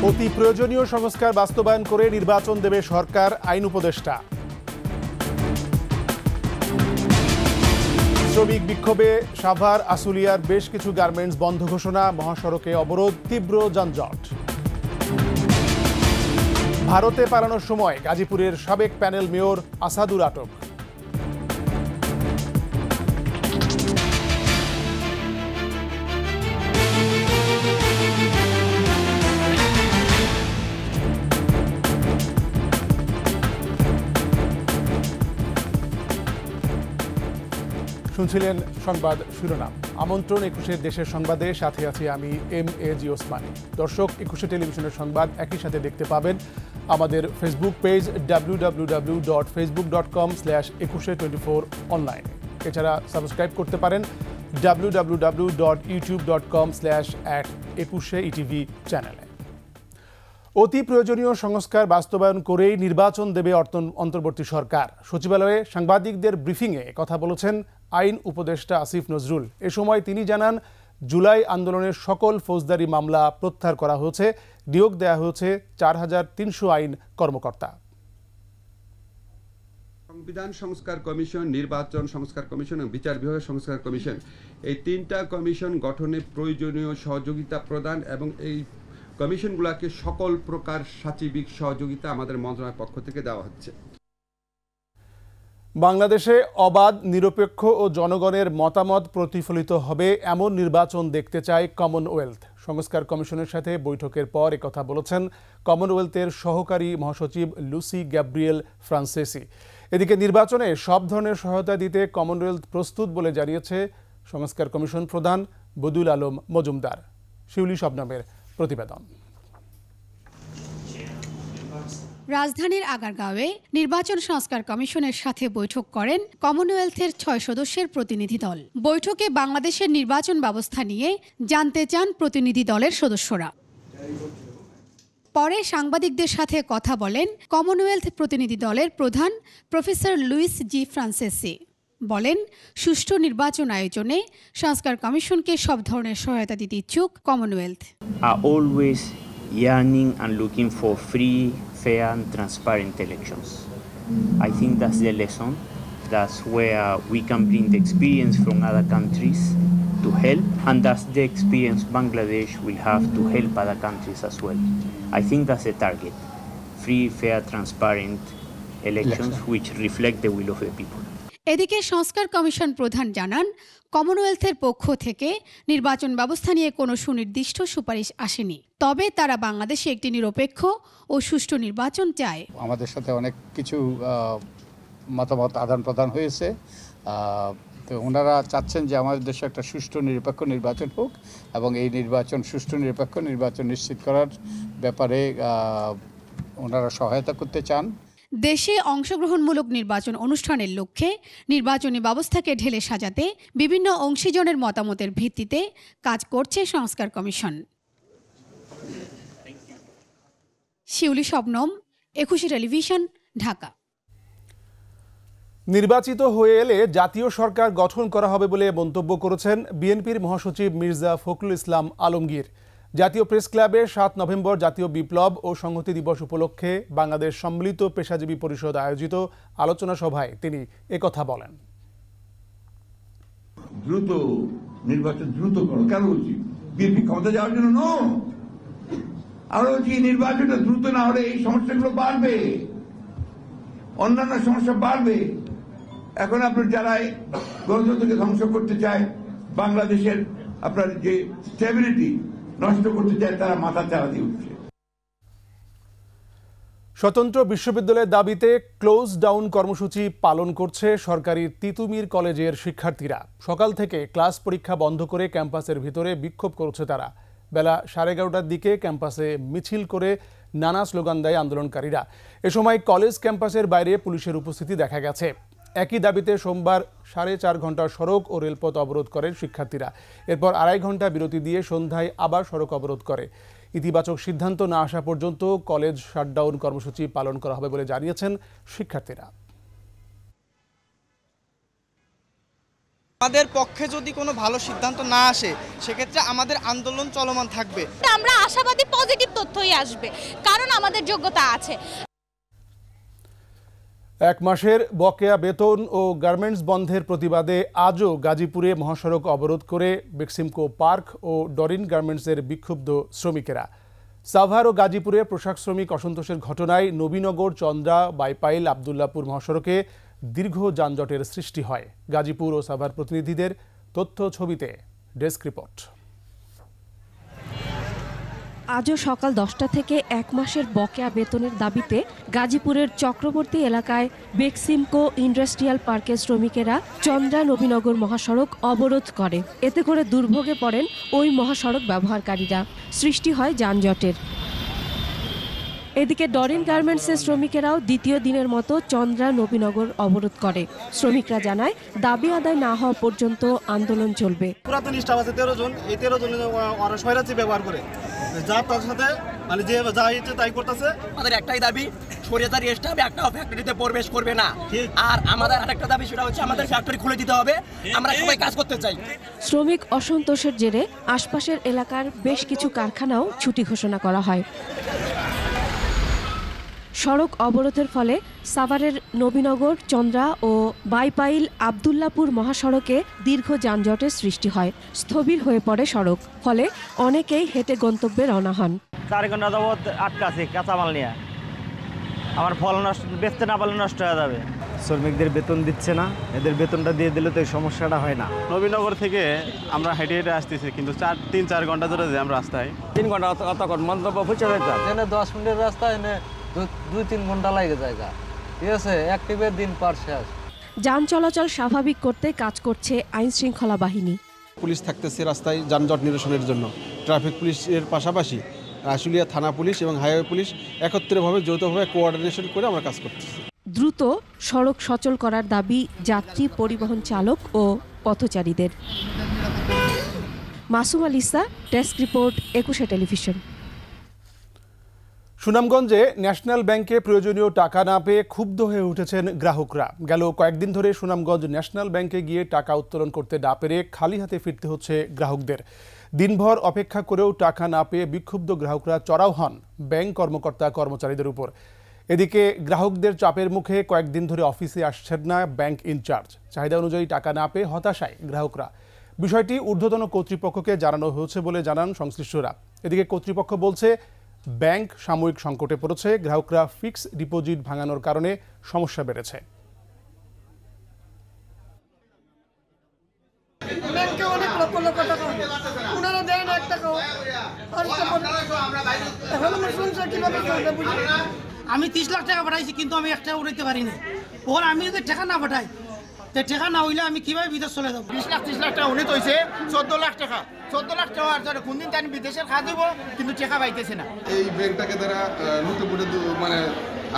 অতি প্রয়োজনীয় সংস্কার বাস্তবায়ন করে নির্বাচন দেবে সরকার, আইন উপদেষ্টা। শ্রমিক বিক্ষোভে সাভার আশুলিয়ার বেশ কিছু গার্মেন্টস বন্ধ ঘোষণা, মহাসড়কে অবরোধ, তীব্র যানজট। ভারতে পালানোর সময় গাজীপুরের সাবেক প্যানেল মেয়র আসাদুর আটক। শুনছিলেন সংবাদ শিরোনাম। আমন্ত্রণ ২১ দেশের সংবাদে, সাথে আছি আমি MAG ওসমানী। দর্শক, ২১ টেলিভিশনের সংবাদ একই সাথে দেখতে পাবেন আমাদের ফেসবুক পেজ www.facebook.com/2124 অনলাইনে। এছাড়া সাবস্ক্রাইব করতে পারেন www.youtube.com/@21etv চ্যানেলে। অতি প্রয়োজনীয় সংস্কার বাস্তবায়ন করেই নির্বাচন দেবে অন্তর্বর্তী সরকার। সচিবালয়ে সাংবাদিকদের ব্রিফিংয়ে কথা বলেছেন আইন উপদেষ্টা আসিফ নজরুল। এ সময় তিনি জানান, জুলাই আন্দোলনের সকল ফৌজদারি মামলা প্রত্যাহার করা হয়েছে, নিয়োগ দেওয়া হয়েছে ৪৩০০ আইন কর্মকর্তা। সংবিধান সংস্কার কমিশন, নির্বাচন সংস্কার কমিশন এবং বিচার বিভাগ সংস্কার কমিশন, এই তিনটা কমিশন গঠনে প্রয়োজনীয় সহযোগিতা প্রদান এবং এই কমিশনগুলোকে সকল প্রকার সাচিবিক সহযোগিতা আমাদের মন্ত্রণালয়ের পক্ষ থেকে দেওয়া হচ্ছে। বাংলাদেশে অবাধ, নিরপেক্ষ ও জনগণের মতামত প্রতিফলিত হবে এমন নির্বাচন দেখতে চায় কমনওয়েলথ। সংস্কার কমিশনের সাথে বৈঠকের পর একথা বলেছেন কমনওয়েলথের সহকারী মহাসচিব লুসি গ্যাব্রিয়েল ফ্রান্সেসি। এদিকে নির্বাচনে সব ধরনের সহায়তা দিতে কমনওয়েলথ প্রস্তুত বলে জানিয়েছে সংস্কার কমিশন প্রধান বদিউল আলম মজুমদার। শিউলি শবনমের প্রতিবেদন। রাজধানীর আগারগাঁওয়ে নির্বাচন সংস্কার কমিশনের সাথে বৈঠক করেন কমনওয়েলথের ৬ সদস্যের প্রতিনিধি দল। বৈঠকে বাংলাদেশের নির্বাচন ব্যবস্থা নিয়ে জানতে চান প্রতিনিধি দলের সদস্যরা। পরে সাংবাদিকদের সাথে কথা বলেন কমনওয়েলথ প্রতিনিধি দলের প্রধান প্রফেসর লুইস জি ফ্রান্সেসি। বলেন, সুষ্ঠু নির্বাচন আয়োজনে সংস্কার কমিশনকে সব ধরনের সহায়তা দিতে ইচ্ছুক Commonwealth. Yearning and looking for free, fair and transparent elections. I think that's the lesson. That's where we can bring the experience from other countries to help, and that's the experience Bangladesh will have to help other countries as well. I think that's the target. Free, fair, transparent elections which reflect the will of the people. এদিকে সংস্কার commission প্রধান জানান, কমনওয়েলথের পক্ষ থেকে নির্বাচন ব্যবস্থা নিয়ে কোনো সুনির্দিষ্ট সুপারিশ আসেনি, তবে তারা বাংলাদেশে একটি নিরপেক্ষ ও সুষ্ঠু নির্বাচন চায়। আমাদের সাথে অনেক কিছু মতামত আদান প্রদান হয়েছে, তো ওনারা চাচ্ছেন যে আমাদের দেশে একটা সুষ্ঠু নিরপেক্ষ নির্বাচন হোক এবং এই নির্বাচন সুষ্ঠু নিরপেক্ষ নির্বাচন নিশ্চিত করার ব্যাপারে ওনারা সহায়তা করতে চান। দেশে অংশগ্রহণমূলক নির্বাচন অনুষ্ঠানের লক্ষ্যে নির্বাচনী ব্যবস্থাকে ঢেলে সাজাতে বিভিন্ন অংশীজনের মতামতের ভিত্তিতে কাজ করছে সংস্কার কমিশন। শিউলি শবনম, ২১ টেলিভিশন, ঢাকা। নির্বাচিত হয়ে এলে জাতীয় সরকার গঠন করা হবে বলে মন্তব্য করেছেন বিএনপির মহাসচিব মির্জা ফখরুল ইসলাম আলমগীর। জাতীয় প্রেস ক্লাবে ৭ নভেম্বর জাতীয় বিপ্লব ও সংহতি দিবস উপলক্ষে বাংলাদেশ সম্মিলিত পেশাজীবী পরিষদ আয়োজিত আলোচনা সভায় তিনি একথা বলেন। দ্রুত নির্বাচন দ্রুত করো, কেন উচিত? বিএনপি ক্ষমতা যাওয়ার জন্য নয়, আরো নির্বাচনটা দ্রুত না হলে এই সমস্যাগুলো বাড়বে, অন্যান্য সমস্যা বাড়বে। এখন আপনার যারা গণতন্ত্রকে ধ্বংস করতে চায়, বাংলাদেশের আপনার যে স্টেবিলিটি নষ্ট করতে চায়, তারা মাথা চারা দিয়ে উঠছে। স্বতন্ত্র বিশ্ববিদ্যালয়ের দাবিতে ক্লোজ ডাউন কর্মসূচি পালন করছে সরকারি তিতুমির কলেজের শিক্ষার্থীরা। সকাল থেকে ক্লাস পরীক্ষা বন্ধ করে ক্যাম্পাসের ভিতরে বিক্ষোভ করছে তারা। বেলা 11:30টার দিকে ক্যাম্পাসে মিছিল করে নানা স্লোগান দেয় আন্দোলনকারীরা। এ সময় কলেজ ক্যাম্পাসের বাইরে পুলিশের উপস্থিতি দেখা গেছে। একই দাবিতে সোমবার 4.5 ঘন্টা সড়ক ও রেলপথ অবরোধ করেন শিক্ষার্থীরা। এরপর 2.5 ঘন্টা বিরতি দিয়ে সন্ধ্যায় আবার সড়ক অবরোধ করে। ইতিবাচক সিদ্ধান্ত না আসা পর্যন্ত কলেজ শাটডাউন কর্মসূচি পালন করা হবে বলে জানিয়েছেন শিক্ষার্থীরা। আমাদের পক্ষে যদি কোনো ভালো সিদ্ধান্ত না আসে সেক্ষেত্রে আমাদের আন্দোলন চলমান থাকবে। আমরা আশাবাদী পজিটিভ তথ্যই আসবে, কারণ আমাদের যোগ্যতা আছে। এক মাসের বকেয়া বেতন ও গার্মেন্টস বন্ধের প্রতিবাদে আজও গাজীপুরে মহাসড়ক অবরোধ করে বেক্সিমকো পার্ক ও ডরিন গার্মেন্টসের বিক্ষুব্ধ শ্রমিকেরা। সাভার ও গাজীপুরে পোশাক শ্রমিক অসন্তোষের ঘটনায় নবীনগর, চন্দ্রা, বাইপাইল, আবদুল্লাপুর মহাসড়কে দীর্ঘ যানজটের সৃষ্টি হয়। গাজীপুর ও সাভার প্রতিনিধিদের তথ্য ছবিতে ডেস্ক রিপোর্ট। আজও সকাল 10টা থেকে এক মাসের বকেয়া বেতনের দাবিতে গাজীপুরের চক্রবর্তী এলাকায় বেক্সিমকো ইন্ডাস্ট্রিয়াল পার্কের শ্রমিকেরা চন্দ্রা নবীনগর মহাসড়ক অবরোধ করে। এতে করে দুর্ভোগে পড়েন ওই মহাসড়ক ব্যবহারকারীরা, সৃষ্টি হয় যানজটের। এদিকে ডরিন গার্মেন্টসের শ্রমিকেরাও দ্বিতীয় দিনের মতো চন্দ্রা নবীনগর অবরোধ করে। শ্রমিকরা জানায় দাবি আদায় না হওয়া পর্যন্ত আন্দোলন চলবে। পুরাতন স্টাফ আছে 13 জন, এই 13 জন ওরা স্বৈরাচারী ব্যবহার করে, যা তার সাথে মানে যে যা ইচ্ছে তাই করতেছে। আমাদের একটাই দাবি, স্বৈরাচারী স্টাফ একটাও ফ্যাক্টরিতে প্রবেশ করবে না। আর আমাদের আরেকটা দাবি, সেটা হচ্ছে আমাদের ফ্যাক্টরি খুলে দিতে হবে, আমরা সবাই কাজ করতে চাই। শ্রমিক অসন্তোষের জেরে আশপাশের এলাকার বেশ কিছু কারখানাও ছুটি ঘোষণা করা হয়। সড়ক অবরোধের ফলে সাভারের নবীনগর, চন্দ্রা ও বাইপাইল, আবদুল্লাপুর মহাসড়কে দীর্ঘ যানজটের সৃষ্টি হয়। স্থবির হয়ে পড়ে সড়ক, ফলে অনেকেই হেঁটে গন্তব্যে রওনা হন। 4 ঘন্টা যাবত আটকাছি কাঁচামাল নিয়ে, আমার ফল নষ্ট, বেচতে না পারলে নষ্ট হয়ে যাবে। শ্রমিকদের বেতন দিচ্ছে না, এদের বেতনটা দিয়ে দিলে তো এই সমস্যাটা হয় না। নবীনগর থেকে আমরা হেঁটে হেঁটে আসতেছি, কিন্তু 3-4 ঘন্টা ধরে জ্যাম রাস্তায়। 3 ঘন্টা অতক্ষণ মন্তব্য ফুচে যেতাম। এনে 10 মিনিটের রাস্তা, এনে 2-3 ঘন্টা লাগে জায়গা, ঠিক আছে? অ্যাক্টিভের দিন পার শেষ। যান চলাচল স্বাভাবিক করতে কাজ করছে আইন শৃঙ্খলা বাহিনী। পুলিশ থাকতেছে রাস্তায় যানজট নিরসনের জন্য। ট্রাফিক পুলিশের পাশাপাশি আশুলিয়া থানা পুলিশ এবং হাইওয়ে পুলিশ একত্রিতভাবে যৌথভাবে কোঅর্ডিনেশন করে আমরা কাজ করতেছি। দ্রুত সড়ক সচল করার দাবি যাত্রী পরিবহন চালক ও পথচারীদের। Masum আলিসা, desk report, 21 television. সুনামগঞ্জে ন্যাশনাল ব্যাংকে প্রয়োজনীয় টাকা না পেয়ে ক্ষুব্ধ হয়ে উঠেছেন গ্রাহকরা। গেল কয়েকদিন ধরে সুনামগঞ্জ ন্যাশনাল ব্যাংকে গিয়ে টাকা উত্তোলন করতে না পেরে খালি হাতে ফিরতে হচ্ছে গ্রাহকদের। দিনভর অপেক্ষা করেও টাকা না পেয়ে বিক্ষুব্ধ গ্রাহকরা চড়াও হন ব্যাংক কর্মকর্তা কর্মচারীদের উপর। এদিকে গ্রাহকদের চাপের মুখে কয়েকদিন ধরে অফিসে আসছেন না ব্যাংক ইনচার্জ। চাহিদা অনুযায়ী টাকা না পেয়ে হতাশায় গ্রাহকরা। বিষয়টি ঊর্ধ্বতন কর্তৃপক্ষকে জানানো হয়েছে বলে জানান সংশ্লিষ্টরা। এদিকে কর্তৃপক্ষ বলছে, ব্যাংক সাময়িক সংকটে পড়েছে, গ্রাহকরা ফিক্স ডিপোজিট ভাঙানোর কারণে সমস্যা বেড়েছে। আমি 30 লাখ টাকা পাঠাইছি, কিন্তু আমি একটা উড়াইতে পারিনি। ওর আমি যদি টাকা না পাঠাই, টাকা না হইলে আমি কিভাবে বিদেশ চলে যাবো? 20 লাখ টাকা উন্নীত হয়েছে, 14 লাখ টাকা। 14 লাখ টাকা আর কোনদিন তাই বিদেশের খাওয়া দেবো, কিন্তু টাকা পাইতেছে না। এই ব্যাংকটাকে তারা নতুন মানে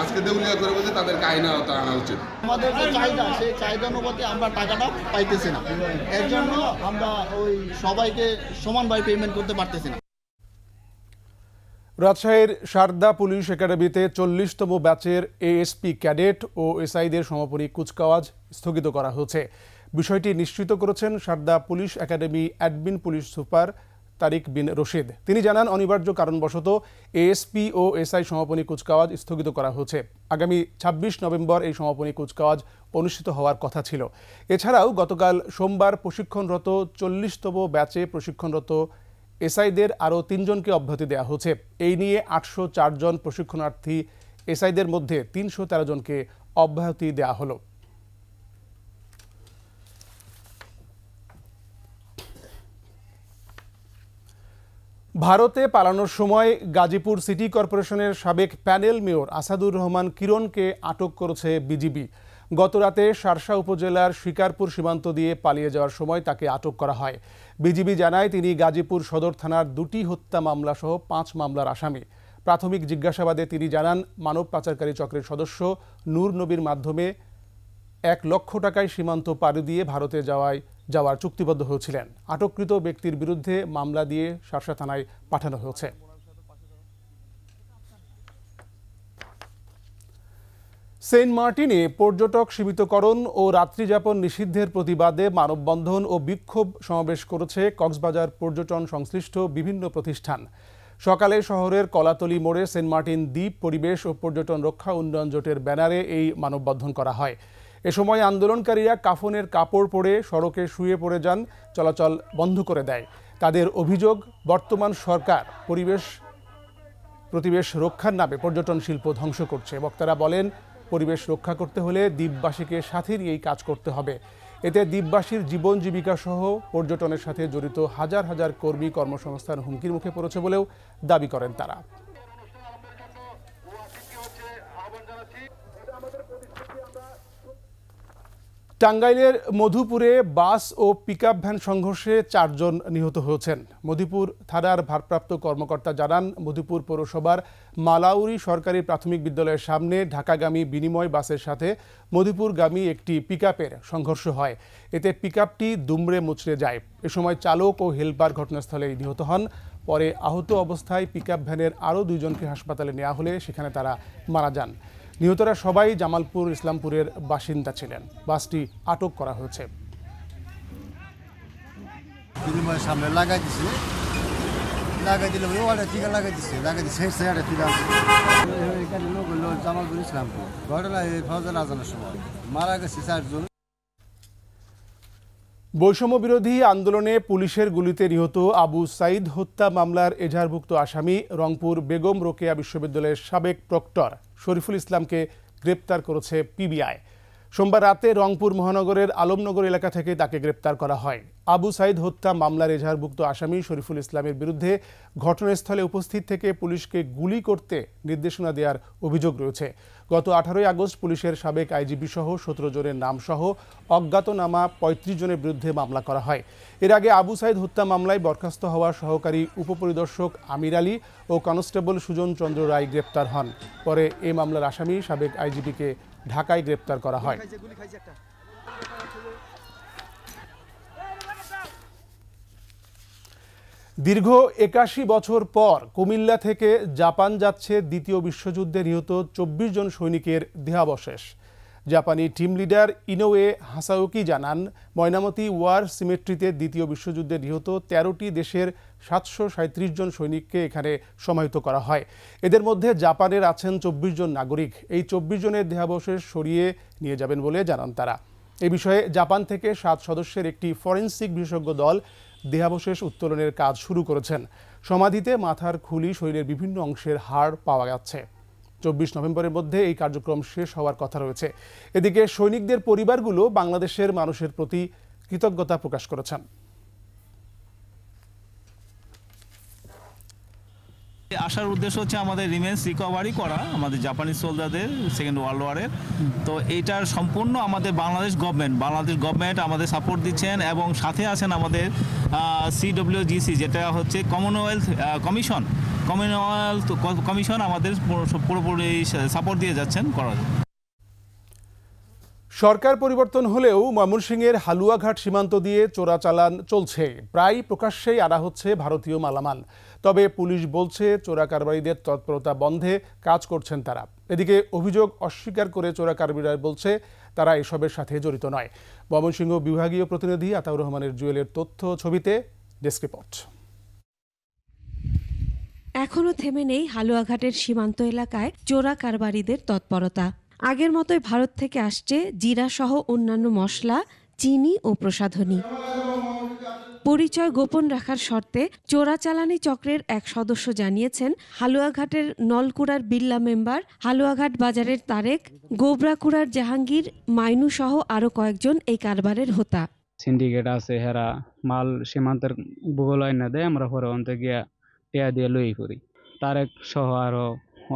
আজকে দেউলিয়া করে বলছে, তাদেরকে আইনের আওতায় আনা উচিত। আমাদের যে চাহিদা, সেই চাহিদা অনুপাতে আমরা টাকাটা পাইতেছি না। এর জন্য আমরা ওই সবাইকে সমানভাবে পেমেন্ট করতে পারতেছি না। রাজশাহীর সারদা পুলিশ একাডেমিতে 40তম ব্যাচের এএসপি ক্যাডেট ও এসআইদের সমাপনী কুচকাওয়াজ স্থগিত করা হয়েছে। বিষয়টি নিশ্চিত করেছেন Sarada police academy admin police super Tariq bin Rashid. তিনি জানান, অনিবার্য কারণবশত এএসপি ও এসআই সমাপনী কুচকাওয়াজ স্থগিত করা হয়েছে। আগামী 26 নভেম্বর এই সমাপনী কুচকাওয়াজ অনুষ্ঠিত হওয়ার কথা ছিল। এছাড়াও গতকাল সোমবার প্রশিক্ষণরত 40তম ব্যাচে প্রশিক্ষণরত এসআইদের আরও 3 জনকে অব্যাহতি দেওয়া হয়েছে। এই নিয়ে 804 জন প্রশিক্ষণার্থী এসআইদের মধ্যে 313 জনকে অব্যাহতি দেওয়া হলো। ভারতে পালানোর সময় গাজীপুর সিটি কর্পোরেশনের সাবেক প্যানেল মেয়র আসাদুর রহমান কিরণকে আটক করেছে বিজিবি। গতরাতে শার্শা উপজেলার শিকারপুর সীমান্ত দিয়ে পালিয়ে যাওয়ার সময় তাকে আটক করা হয়। বিজিবি জানায়, তিনি গাজীপুর সদর থানার 2টি হত্যা মামলা সহ 5 মামলার আসামি। প্রাথমিক জিজ্ঞাসাবাদে তিনি জানান, মানব পাচারকারী চক্রের সদস্য নূর নবীর মাধ্যমে 1 লক্ষ টাকায় সীমান্ত পাড়ি দিয়ে ভারতে যাওয়ার চুক্তিবদ্ধ হয়েছিলেন। আটককৃত ব্যক্তির বিরুদ্ধে মামলা দিয়ে শার্শা থানায় পাঠানো হয়েছে। সেন্ট মার্টিনে পর্যটক সীমিতকরণ ও রাত্রিযাপন নিষিদ্ধের প্রতিবাদে মানববন্ধন ও বিক্ষোভ সমাবেশ করেছে কক্সবাজার পর্যটন সংশ্লিষ্ট বিভিন্ন প্রতিষ্ঠান। সকালে শহরের কলাতলি মোড়ে সেন্ট মার্টিন দ্বীপ পরিবেশ ও পর্যটন রক্ষা উন্নয়ন জোটের ব্যানারে এই মানববন্ধন করা হয়। এ সময় আন্দোলনকারীরা কাফনের কাপড় পরে সড়কে শুয়ে পড়ে যান, চলাচল বন্ধ করে দেয়। তাদের অভিযোগ, বর্তমান সরকার পরিবেশ রক্ষার নামে পর্যটন শিল্প ধ্বংস করছে। বক্তারা বলেন, পরিবেশ রক্ষা করতে হলে দ্বীপবাসীকে সাথে নিয়েই কাজ করতে হবে। এতে দ্বীপবাসীর জীবন জীবিকা সহ পর্যটনের সাথে জড়িত হাজার হাজার কর্মী কর্মসংস্থান হুমকির মুখে পড়েছে বলেও দাবি করেন তারা। টাঙ্গাইলের মধুপুরে বাস ও পিকআপ ভ্যান সংঘর্ষে 4 জন নিহত হয়েছেন। মধুপুর থানার ভারপ্রাপ্ত কর্মকর্তা জানান, মধুপুর পৌরসভার মালাউরি সরকারি প্রাথমিক বিদ্যালয়ের সামনে ঢাকাগামী বিনিময় বাসের সাথে মধুপুরগামী একটি পিকআপের সংঘর্ষ হয়। এতে পিকআপটি দুমড়ে মুচড়ে যায়। এ সময় চালক ও হেলপার ঘটনাস্থলে নিহত হন। পরে আহত অবস্থায় পিকআপ ভ্যানের আরও 2 জনকে হাসপাতালে নেওয়া হলে সেখানে তারা মারা যান। নিহতরা সবাই জামালপুর ইসলামপুরের বাসিন্দা ছিলেন। বাসটি আটক করা হয়েছে। সামনে লাগাই দিছে, লাগাই দিলে ওটা টিকা লাগাই দিছে, জামালপুর ইসলামপুর। ঘটনা এই ফজর আজানের সময় মারা গেছে 4 জন। বৈষম্য বিরোধী আন্দোলনে পুলিশের গুলিতে নিহত আবু সাইদ হত্যা মামলার এজাহারভুক্ত আসামি রংপুর বেগম রোকেয়া বিশ্ববিদ্যালয়ের সাবেক প্রক্টর শরীফুল ইসলামকে গ্রেপ্তার করেছে পিবিআই। সোমবার রাতে রংপুর মহানগরের আলমনগর এলাকা থেকে তাকে গ্রেপ্তার করা হয়। আবু সাইদ হত্যা মামলার এজাহারভুক্ত আসামি শরীফুল ইসলামের বিরুদ্ধে ঘটনাস্থলে উপস্থিত থেকে পুলিশকে গুলি করতে নির্দেশনা দেওয়ার অভিযোগ রয়েছে। গত 18 আগস্ট পুলিশের সাবেক আইজিপি সহ 17 জনের নাম সহ অজ্ঞাতনামা 35 জনের বিরুদ্ধে মামলা করা হয়। এর আগে আবু সাইদ হত্যা মামলায় বরখাস্ত হওয়া সহকারী উপপরিদর্শক আমির আলী ও কনস্টেবল সুজন চন্দ্র রায় গ্রেপ্তার হন। পরে এই মামলার আসামি সাবেক আইজিপিকে ঢাকায় গ্রেপ্তার করা হয়। দীর্ঘ 81 বছর পর কুমিল্লা থেকে জাপান যাচ্ছে দ্বিতীয় বিশ্বযুদ্ধে নিহত 24 জন সৈনিকের দেহাবশেষ। জাপানি টিম লিডার ইনোয়ে হাসাওকি জানান, ময়নামতি ওয়ার সিমেট্রিতে দ্বিতীয় বিশ্বযুদ্ধে নিহত 13টি দেশের 737 জন সৈনিককে এখানে সমাহিত করা হয়। এদের মধ্যে জাপানের আছেন 24 জন নাগরিক। এই 24 জনের দেহাবশেষ সরিয়ে নিয়ে যাবেন বলে জানান তারা। এ বিষয়ে জাপান থেকে 7 সদস্যের একটি ফরেনসিক বিশেষজ্ঞ দল দেহাবশেষ উত্তোলনের কাজ শুরু করেছেন। সমাধিতে মাথার খুলি, শরীরের বিভিন্ন অংশের হাড় পাওয়া যাচ্ছে। 24 নভেম্বরের মধ্যে এই কার্যক্রম শেষ হওয়ার কথা রয়েছে। এদিকে সৈনিকদের পরিবারগুলো বাংলাদেশের মানুষের প্রতি কৃতজ্ঞতা প্রকাশ করেছেন। আসার উদ্দেশ্য হচ্ছে আমাদের রিমেন্স রিকভারি করা আমাদের জাপানিজ সোলজারদের সেকেন্ড ওয়ার্ল্ড ওয়ারের। তো এইটার সম্পূর্ণ আমাদের বাংলাদেশ গভর্নমেন্ট আমাদের সাপোর্ট দিচ্ছেন এবং সাথে আছেন আমাদের CWGC, যেটা হচ্ছে কমনওয়েলথ কমিশন আমাদের পুরোপুরি সাপোর্ট দিয়ে যাচ্ছেন করার। সরকার পরিবর্তন হলেও ময়মনসিংহের হালুয়াঘাট সীমান্ত দিয়ে চোরাচালান চলছে। প্রায় প্রকাশ্যেই আনা হচ্ছে ভারতীয় মালামাল। তবে পুলিশ বলছে চোরা কারবারিদের তৎপরতা বন্ধে কাজ করছেন তারা। এদিকে অভিযোগ অস্বীকার করে চোরা কারবারিরা বলছে তারা এসবের সাথে জড়িত নয়। ময়মনসিংহ বিভাগীয় প্রতিনিধি আতাউর রহমানের জুয়েলের তথ্য ছবিতে ডেস্ক রিপোর্ট। এখনও থেমে নেই হালুয়াঘাটের সীমান্ত এলাকায় চোরা কারবারিদের তৎপরতা। আগের মতোই ভারত থেকে আসছে জিরা সহ অন্যান্য মশলা, চিনি ও প্রসাধনী। পরিচয় গোপন রাখার শর্তে চোরাচালানি চক্রের এক সদস্য জানিয়েছেন, হালুয়াঘাটের নলকুড়ার বিল্লা মেম্বার, হালুয়াঘাট বাজারের তারেক, গোবরাকুড়ার জাহাঙ্গীর, মাইনু সহ আরও কয়েকজন এই কারবারের হোতা। সিন্ডিকেট আছে, হেরা মাল সীমান্তের ভূগোল আইনা দেয়, আমরা পরে অন্তে গিয়া টিয়া দিয়ে লই করি। তারেক সহ আরো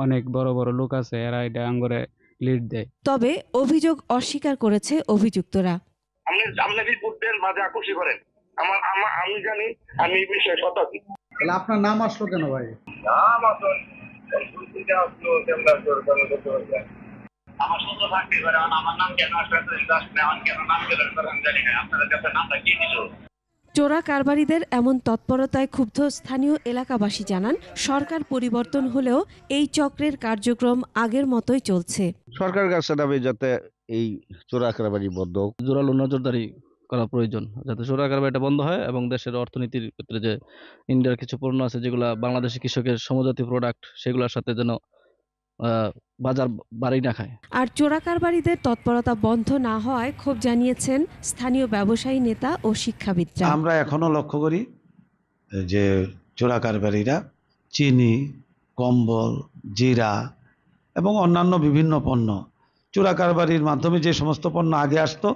অনেক বড় বড় লোক আছে, এরা এটা আঙ্গরে লিড দেয়। তবে অভিযোগ অস্বীকার করেছে অভিযুক্তরা। আমি জানি, আমি এই বিষয়ে সতর্ক। তাহলে আপনার নাম আসলো কেন ভাই? আমার সূত্র থাকতে পারে, আমার নাম কেন আসলে কেন নাম গেল জানি না। আপনাদের কাছে নামটা কি দিল? চোরা কারবারিদের এমন তৎপরতায় ক্ষুব্ধ স্থানীয় এলাকাবাসী জানান, সরকার পরিবর্তন হলেও এই চক্রের কার্যক্রম আগের মতোই চলছে। সরকারের কাছে দাবি যাতে এই চোরা কারবারি বন্ধ, জোরালো নজরদারি করা প্রয়োজন, যাতে চোরা কারবারিটা বন্ধ হয় এবং দেশের অর্থনীতির ক্ষেত্রে যে ইন্ডিয়ার কিছু পণ্য আছে যেগুলো বাংলাদেশি কৃষকের সমজাতীয় প্রোডাক্ট, সেগুলোর সাথে যেন বাজার বাড়ি না খায়। আর চোরা কারবারিদের তৎপরতা বন্ধ না হওয়ায় ক্ষোভ জানিয়েছেন স্থানীয় ব্যবসায়ী নেতা ও শিক্ষাবিদরা। আমরা এখনো লক্ষ্য করি যে চোরা কারবারিরা চিনি, কম্বল, জিরা এবং অন্যান্য বিভিন্ন পণ্য চোরা কারবারির মাধ্যমে যে সমস্ত পণ্য আগে আসতো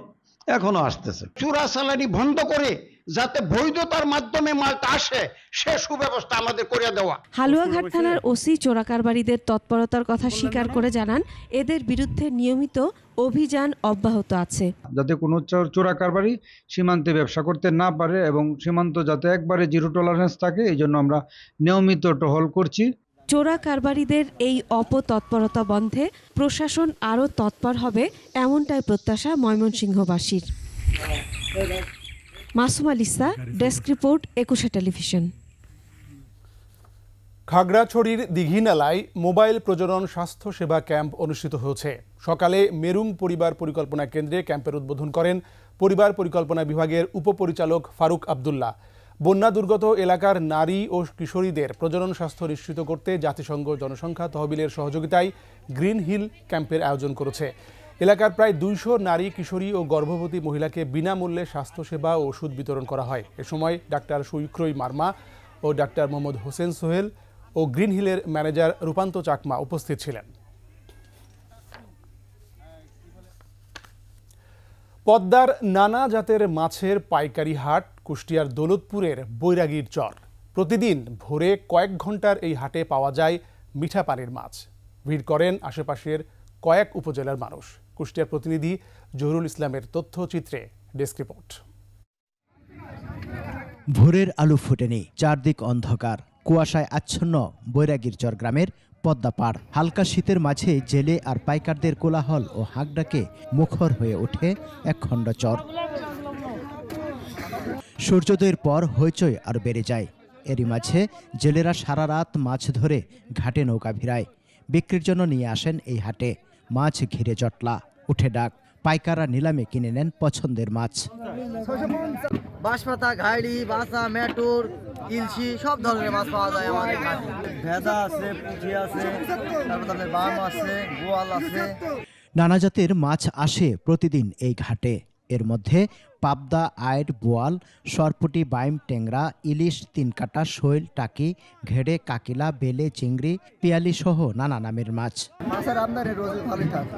এখনো আসতেছে। চোরা চালানি বন্ধ করে যাতে বৈধতার মাধ্যমে মালটা আসে সে সুব্যবস্থা আমাদের করে দেওয়া। হালুয়াঘাট থানার ওসি চোরা কারবারিদের তৎপরতার কথা স্বীকার করে জানান, এদের বিরুদ্ধে নিয়মিত অভিযান অব্যাহত আছে, যাতে কোনো চোরা কারবারি সীমান্তে ব্যবসা করতে না পারে এবং সীমান্ত যাতে একবারে জিরো টলারেন্স থাকে, এই জন্য আমরা নিয়মিত টহল করছি। চোরা কারবারিদের এই অপতৎপরতা বন্ধে প্রশাসন আরও তৎপর হবে, এমনটাই প্রত্যাশা ময়মনসিংহবাসীর। মাসুমা লিসা, ডেস্ক রিপোর্ট, একুশে টেলিভিশন। খাগড়াছড়ির দীঘিনালায় মোবাইল প্রজনন স্বাস্থ্য সেবা ক্যাম্প অনুষ্ঠিত হয়েছে। সকালে মেরুং পরিবার পরিকল্পনা কেন্দ্রে ক্যাম্পের উদ্বোধন করেন পরিবার পরিকল্পনা বিভাগের উপপরিচালক ফারুক আবদুল্লাহ। বন্যা দুর্গত এলাকার নারী ও কিশোরীদের প্রজনন স্বাস্থ্য নিশ্চিত করতে জাতিসংঘ জনসংখ্যা তহবিলের সহযোগিতায় গ্রিন হিল ক্যাম্পের আয়োজন করেছে। এলাকার প্রায় 200 নারী, কিশোরী ও গর্ভবতী মহিলাকে বিনামূল্যে স্বাস্থ্যসেবা ও ওষুধ বিতরণ করা হয়। এ সময় ডাক্তার সুইক্রই মার্মা ও ডাক্তার মোহাম্মদ হোসেন সোহেল ও গ্রিন হিলের ম্যানেজার রূপান্ত চাকমা উপস্থিত ছিলেন। পদ্মার নানা জাতের মাছের পাইকারি হাট কুষ্টিয়ার দৌলতপুরের বৈরাগীর চর। প্রতিদিন ভোরে কয়েক ঘন্টার এই হাটে পাওয়া যায় মিঠা পানির মাছ। ভিড় করেন আশেপাশের কয়েক উপজেলার মানুষ। কুষ্টিয়ার প্রতিনিধি জহুরুল ইসলামের তথ্যচিত্রে ডেস্ক রিপোর্ট। ভোরের আলো ফুটেনি, চারদিক অন্ধকার, কুয়াশায় আচ্ছন্ন বৈরাগীর চর গ্রামের পদ্মা পাড়। হালকা শীতের মাঝে জেলে আর পাইকারদের কোলাহল ও হাঁকডাকে মুখর হয়ে ওঠে একখণ্ড চর। সূর্যোদয়ের পর হইচই আর বেড়ে যায়। এরই মাঝে জেলেরা সারা রাত মাছ ধরে ঘাটে নৌকা ভিড়ায়। বিক্রির জন্য নিয়ে আসেন এই হাটে। মাছ ঘিরে জটলা, উঠে ডাক। পাইকাররা নিলামে কিনে নেন পছন্দের মাছ। বাঁশপাতা, ঘাইড়ি, বাসা, মেটুর, ইলশি সব ধরনের মাছ পাওয়া যায় আমাদের এখানে। ভেদা আছে, পুঁটি আছে, তারপরে বাম আছে, বোয়াল আছে। নানা জাতের মাছ আসে প্রতিদিন এই ঘাটে। এর মধ্যে পাবদা, আইড়, বোয়াল, সরপুটি, বাইম, টেংরা, ইলিশ, তিনকাটা, শৈল, টাকি, ঘেড়ে, কাকিলা, বেলে, চিংড়ি, পিয়ালি সহ নানা নামের মাছ। মাছের আমদানি রোজ ভালোই থাকে।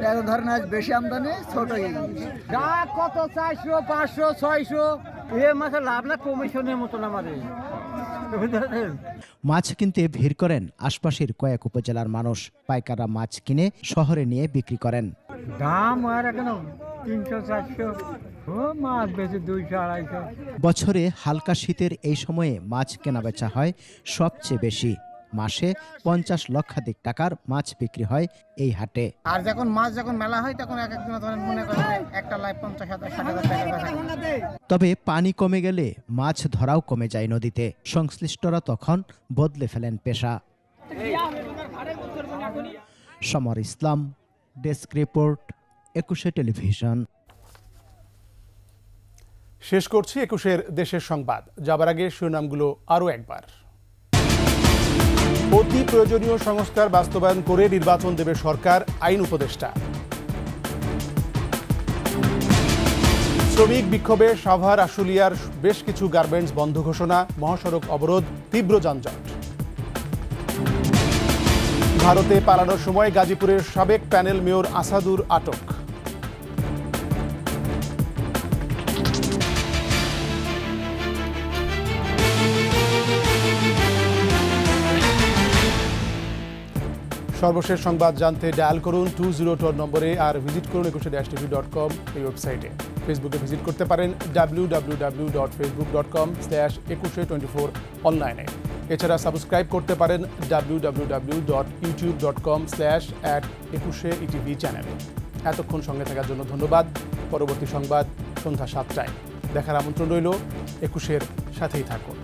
এখন ধরেন আজ বেশি আমদানি, ছোট কত 400, 500, 600 এ মাছের লাভ না কমিশনের মতন আমাদের। মাছ কিনতে ভিড় করেন আশপাশের কয়েক উপজেলার মানুষ। পাইকাররা মাছ কিনে শহরে নিয়ে বিক্রি করেন। দাম আর এখন 300, 400, মাছ বেশি 200, 250। বছরে হালকা শীতের এই সময়ে মাছ কেনাবেচা হয় সবচেয়ে বেশি। মাসে 50 লক্ষাধিক টাকার মাছ বিক্রি হয় এই হাটে। আর যখন মাছ মেলা হয় তখন এক একজন ধরেন মনে করেন একটা লাইফ 50,000, 60,000 টাকা। তবে পানি কমে গেলে মাছ ধরাও কমে যায় নদীতে। সংশ্লিষ্টরা তখন বদলে ফেলেন পেশা। সমর ইসলাম, ডেস্ক রিপোর্ট, একুশে টেলিভিশন। শেষ করছি একুশের দেশের সংবাদ। যাবার আগে শিরোনামগুলো আরও একবার। অতি প্রয়োজনীয় সংস্কার বাস্তবায়ন করে নির্বাচন দেবে সরকার, আইন উপদেষ্টা। শ্রমিক বিক্ষোভে সাভার, আশুলিয়ার বেশ কিছু গার্মেন্টস বন্ধ ঘোষণা, মহাসড়ক অবরোধ, তীব্র যানজট। ভারতে পালানোর সময় গাজীপুরের সাবেক প্যানেল মেয়র আসাদুর আটক। সর্বশেষ সংবাদ জানতে ডায়াল করুন 202 নম্বরে আর ভিজিট করুন ekushe-tv.com এই ওয়েবসাইটে। ফেসবুকে ভিজিট করতে পারেন www.facebook.com/ekushe24 অনলাইনে। এছাড়া সাবস্ক্রাইব করতে পারেন www.youtube.com/@ekushe-etv চ্যানেলে। এতক্ষণ সঙ্গে থাকার জন্য ধন্যবাদ। পরবর্তী সংবাদ সন্ধ্যা 7টায়। দেখার আমন্ত্রণ রইল। 21-এর সাথেই থাকুন।